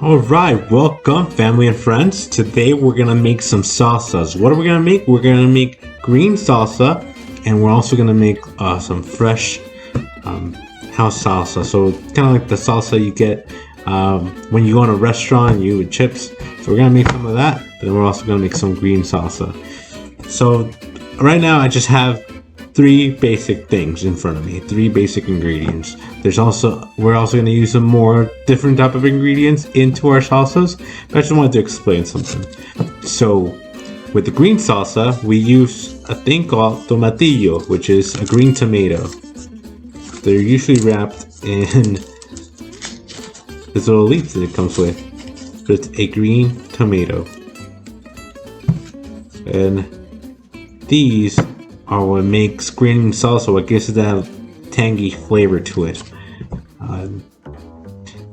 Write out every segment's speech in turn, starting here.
Alright, welcome family and friends. Today we're gonna make some salsas. What are we gonna make? We're gonna make green salsa, and we're also gonna make some fresh house salsa. So kind of like the salsa you get when you go in a restaurant, you eat chips. So we're gonna make some of that, but then we're also gonna make some green salsa. So right now I just have three basic things in front of me, three basic ingredients. We're also going to use some more different type of ingredients into our salsas, but I just wanted to explain something. So with the green salsa, we use a thing called tomatillo, which is a green tomato. They're usually wrapped in this little leaf that it comes with. It's a green tomato. And these are what makes green salsa, what gives it that tangy flavor to it.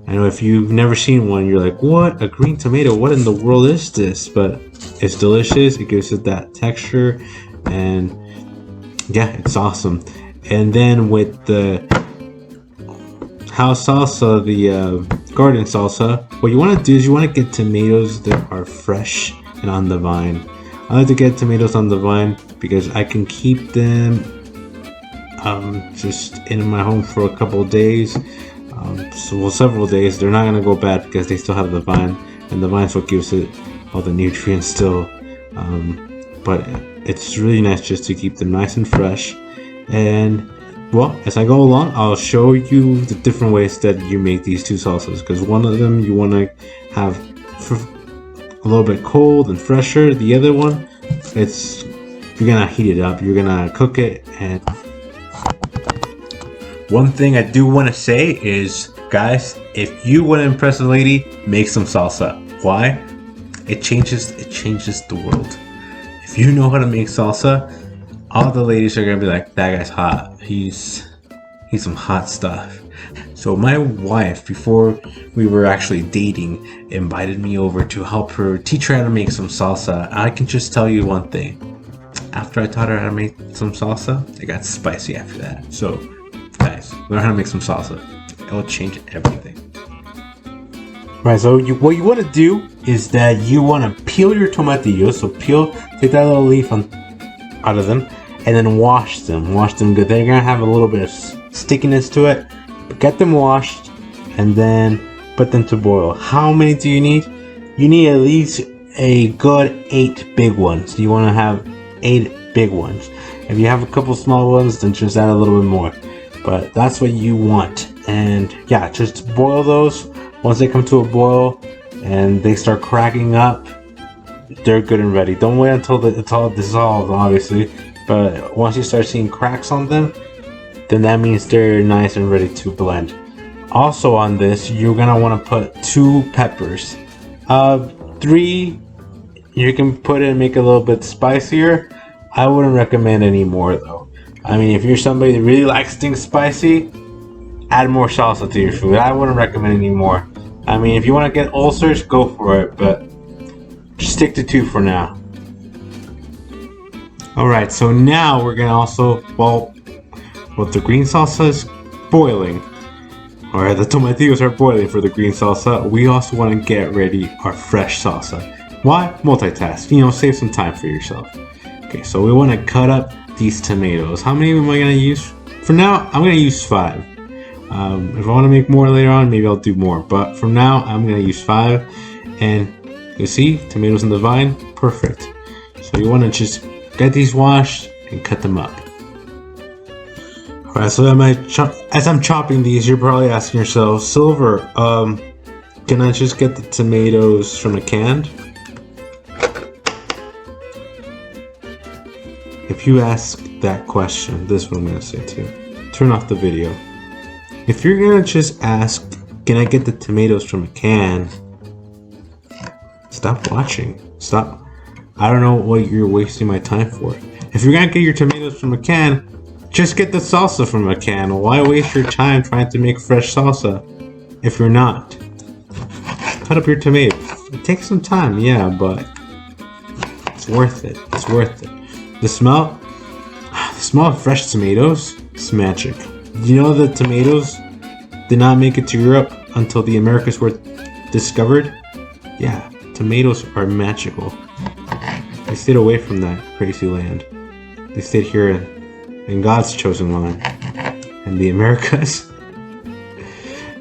I know if you've never seen one, you're like, what? A green tomato? What in the world is this? But it's delicious. It gives it that texture, and yeah, it's awesome. And then with the house salsa, the garden salsa, what you want to do is you want to get tomatoes that are fresh and on the vine. I like to get tomatoes on the vine because I can keep them just in my home for a couple of days. Several days. They're not going to go bad because they still have the vine, and the vine's what gives it all the nutrients still. But it's really nice just to keep them nice and fresh. And well, as I go along, I'll show you the different ways that you make these two salsas, because one of them you want to have a little bit cold and fresher. The other one, you're gonna heat it up, you're gonna cook it. And one thing I do want to say is, guys, if you want to impress a lady, make some salsa. Why? It changes the world. If you know how to make salsa, all the ladies are gonna be like, that guy's hot. He's some hot stuff. So my wife, before we were actually dating, invited me over to help her teach her how to make some salsa. I can just tell you one thing. After I taught her how to make some salsa, it got spicy after that. So guys, learn how to make some salsa. It'll change everything. Right, so what you want to do is that you want to peel your tomatillos. So take that little leaf out of them, and then wash them. Wash them good. They're gonna have a little bit of stickiness to it. But get them washed, and then put them to boil. How many do you need? You need at least a good 8 big ones. You want to have 8 big ones. If you have a couple small ones, then just add a little bit more. But that's what you want. And yeah, just boil those. Once they come to a boil and they start cracking up, they're good and ready. Don't wait until it's all dissolved, obviously. But once you start seeing cracks on them, then that means they're nice and ready to blend. Also on this, you're gonna want to put 2 peppers. 3, you can put it and make it a little bit spicier. I wouldn't recommend any more though. I mean, if you're somebody that really likes things spicy, add more salsa to your food. I wouldn't recommend any more. I mean, if you want to get ulcers, go for it, but just stick to 2 for now. Alright, so now we're gonna also, the green salsa is boiling, or the tomatillos are boiling for the green salsa, we also want to get ready our fresh salsa. Why? Multitask, save some time for yourself. Okay, so we want to cut up these tomatoes. How many am I going to use? For now, I'm going to use 5. If I want to make more later on, maybe I'll do more. But for now, I'm going to use 5. And you see, tomatoes in the vine, perfect. So you want to just get these washed and cut them up. Alright, so as I'm chopping these, you're probably asking yourself, Silver, can I just get the tomatoes from a can? If you ask that question, this is what I'm going to say to you. Turn off the video. If you're going to just ask, can I get the tomatoes from a can? Stop watching. Stop. I don't know what you're wasting my time for. If you're going to get your tomatoes from a can, just get the salsa from a can. Why waste your time trying to make fresh salsa if you're not? Cut up your tomatoes. It takes some time, yeah, but it's worth it. It's worth it. The smell of fresh tomatoes is magic. You know the tomatoes did not make it to Europe until the Americas were discovered, yeah, tomatoes are magical. They stayed away from that crazy land. They stayed here in God's chosen land, in the Americas.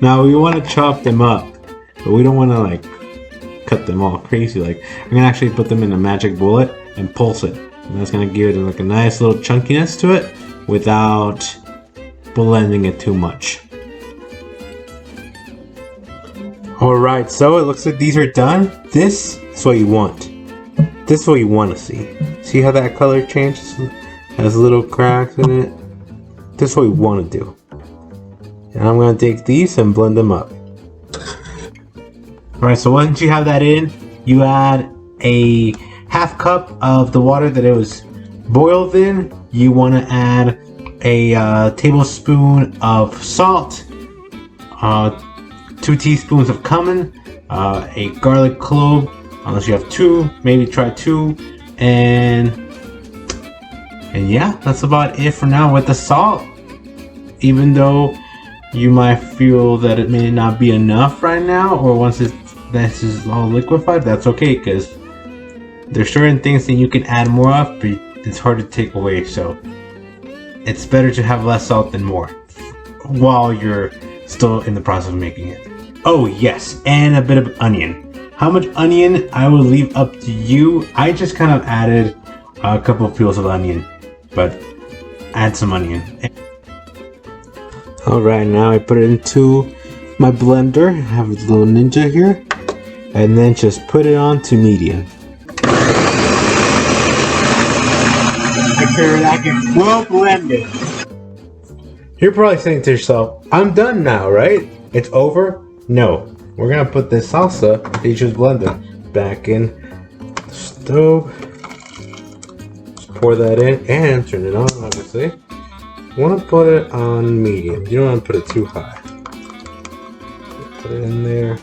Now we want to chop them up, but we don't want to like cut them all crazy. Like, I'm gonna actually put them in a magic bullet and pulse it, and that's gonna give it like a nice little chunkiness to it without blending it too much. Alright, so it looks like these are done. This is what you want. This is what you want to see. See how that color changes? Has little cracks in it. This is what we want to do. And I'm going to take these and blend them up. Alright, so once you have that in, you add a half cup of the water that it was boiled in. You want to add a tablespoon of salt, 2 teaspoons of cumin, a garlic clove, unless you have 2, maybe try 2, and yeah, that's about it for now with the salt. Even though you might feel that it may not be enough right now, or once this is all liquefied, that's okay, because there's certain things that you can add more of, but it's hard to take away, so it's better to have less salt than more while you're still in the process of making it. Oh yes, and a bit of onion. How much onion I will leave up to you. I just kind of added a couple of peels of onion, but add some onion. Alright, now I put it into my blender. I have a little ninja here, and then just put it on to medium. Make sure that gets well blended. You're probably saying to yourself, I'm done now, right? It's over? No. We're gonna put this salsa that you just blended back in the stove. Just pour that in and turn it on, obviously. You want to put it on medium. You don't want to put it too high. Put it in there.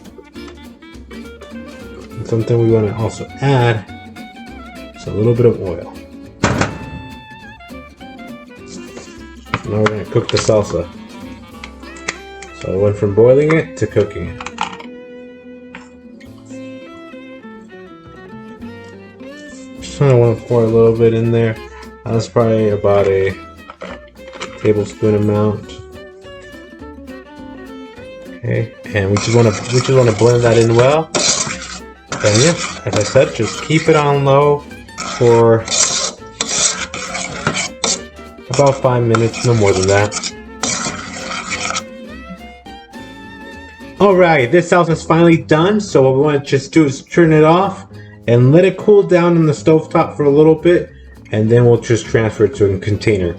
And something we want to also add is a little bit of oil. Now we're going to cook the salsa. So I went from boiling it to cooking it. Just kind of want to pour a little bit in there. That's probably about a tablespoon amount. Okay, and we just want to blend that in well. And yeah, as I said, just keep it on low for about 5 minutes, no more than that. Alright, this salsa is finally done, so what we want to just do is turn it off and let it cool down in the stovetop for a little bit, and then we'll just transfer it to a container.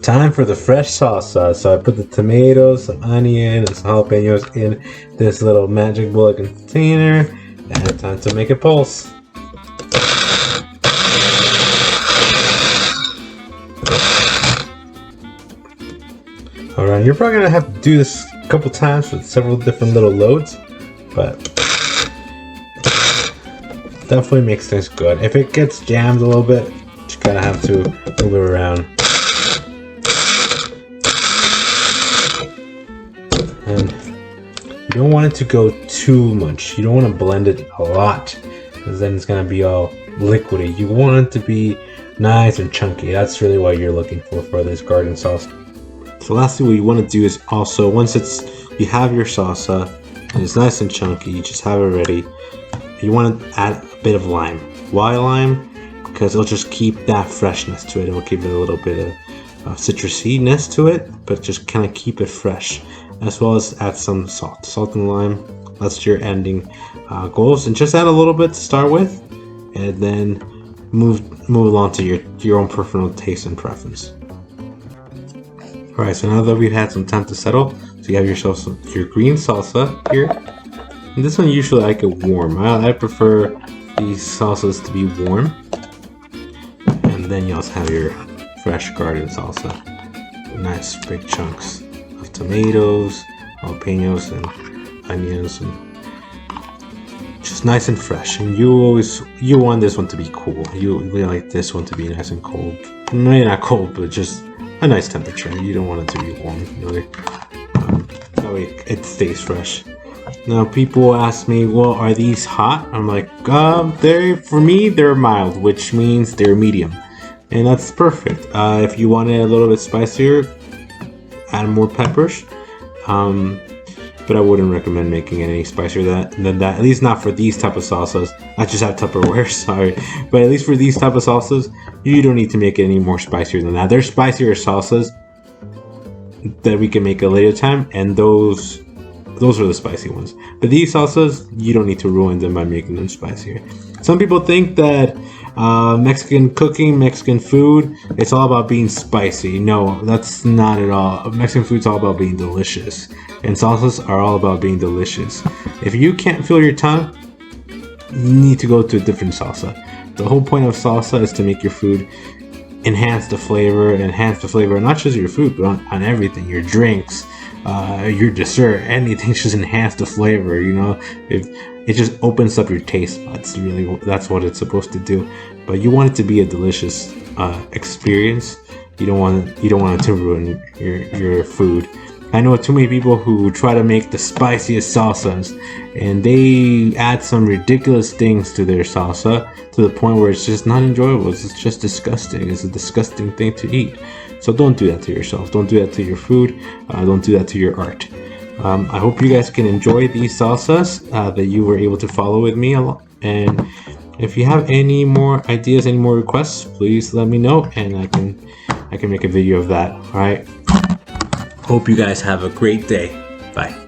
Time for the fresh salsa. So I put the tomatoes, some onion, and some jalapenos in this little magic bullet container, and time to make it pulse. Alright, you're probably gonna have to do this a couple times with several different little loads, but definitely makes things good. If it gets jammed a little bit, you gotta have to move it around. And you don't want it to go too much. You don't want to blend it a lot, because then it's gonna be all liquidy. You want it to be nice and chunky. That's really what you're looking for this garden sauce. So lastly, what you want to do is also, once you have your salsa and it's nice and chunky, you just have it ready, you want to add a bit of lime. Why lime? Because it'll just keep that freshness to it. It'll give it a little bit of citrusiness to it, but just kind of keep it fresh. As well as add some salt. Salt and lime, that's your ending goals. And just add a little bit to start with, and then move along to your own personal taste and preference. Alright, so now that we've had some time to settle, so you have your green salsa here. And this one usually I like it warm. I prefer these salsas to be warm. And then you also have your fresh garden salsa. Nice big chunks of tomatoes, jalapenos, and onions, and just nice and fresh. And you want this one to be cool. You really like this one to be nice and cold. Maybe not cold, but just a nice temperature. You don't want it to be warm, really. That way it stays fresh. Now people ask me, well, are these hot? I'm like, for me, they're mild, which means they're medium. And that's perfect. If you want it a little bit spicier, add more peppers. But I wouldn't recommend making it any spicier than that. At least not for these type of salsas. I just have Tupperware, sorry. But at least for these type of salsas, you don't need to make it any more spicier than that. There's spicier salsas that we can make a later time, and those are the spicy ones. But these salsas, you don't need to ruin them by making them spicier. Some people think that Mexican cooking, Mexican food, it's all about being spicy. No, that's not at all. Mexican food's all about being delicious. And salsas are all about being delicious. If you can't feel your tongue, you need to go to a different salsa. The whole point of salsa is to make your food enhance the flavor, not just your food, but on everything, your drinks, your dessert, anything. Just enhance the flavor, you know. It just opens up your taste buds. Really, that's what it's supposed to do. But you want it to be a delicious experience. You don't want it to ruin your food. I know too many people who try to make the spiciest salsas, and they add some ridiculous things to their salsa to the point where it's just not enjoyable. It's just disgusting. It's a disgusting thing to eat. So don't do that to yourself. Don't do that to your food. Don't do that to your art. I hope you guys can enjoy these salsas that you were able to follow with me along. And if you have any more ideas, any more requests, please let me know, and I can make a video of that. All right. Hope you guys have a great day. Bye.